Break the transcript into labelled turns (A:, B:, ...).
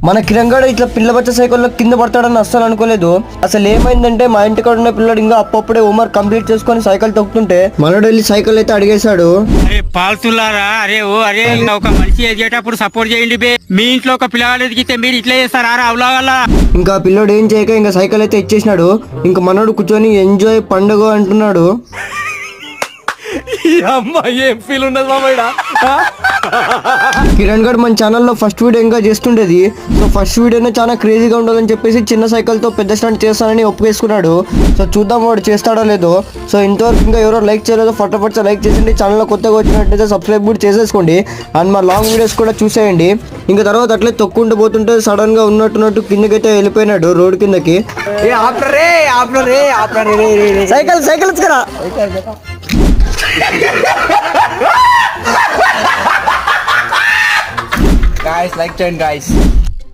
A: మన కిరణ్ గడ ఇట్లా పిల్ల బచ్చ సైకిల్లో కింద పడతాడని అస్సలు అనుకోలేదు. అసలు ఏమైందంటే మా ఇంటికాడ ఉన్న పిల్లడు ఇంకా అప్పుడే హోంవర్క్ కంప్లీట్ చేసుకొని సైకిల్ తొక్కుతుంటే మనోడు వెళ్ళి సైకిల్ అయితే అడిగేశాడు.
B: అరే పాల్తులారా, అరే ఒక మనిషి ఎదిగేటప్పుడు సపోర్ట్ చేయండి బే. మీ ఇంట్లో ఒక పిల్లగాడు ఎదిగితే మీరు ఇట్లా చేస్తారా అవలాగల్లా?
A: ఇంకా పిల్లోడు ఏం చేయక ఇంకా సైకిల్ అయితే ఇచ్చేసినాడు. ఇంకా మనోడు కూర్చొని ఎంజాయ్ పండుగ అంటున్నాడు.
C: ఏం ఫీల్ ఉండదు మామయ్య.
A: కిరణ్ గడ్ మన ఛానల్లో ఫస్ట్ వీడియో ఇంకా చేస్తుండేది. సో ఫస్ట్ వీడియోనే చాలా క్రేజీగా ఉండాలని చెప్పేసి చిన్న సైకిల్తో పెద్ద స్టంట్ చేస్తానని ఒప్పుకేసుకున్నాడు. సో చూద్దాం వాడు చేస్తాడో లేదో. సో ఇంతవరకు ఇంకా ఎవరో లైక్ చేయలేదో ఫటాఫట్ లైక్ చేసిండి. ఛానల్లో కొత్తగా వచ్చినట్టయితే సబ్స్క్రైబ్ కూడా చేసేసుకోండి. అండ్ మా లాంగ్ వీడియోస్ కూడా చూసేయండి. ఇంకా తర్వాత అట్లే తొక్కుంటూ పోతుంటే సడన్ గా ఉన్నట్టు కిందకైతే వెళ్ళిపోయినాడు రోడ్ కిందకి. సైకిల్ సైకిల్ వచ్చుకరా.
C: Guys, like 10 guys.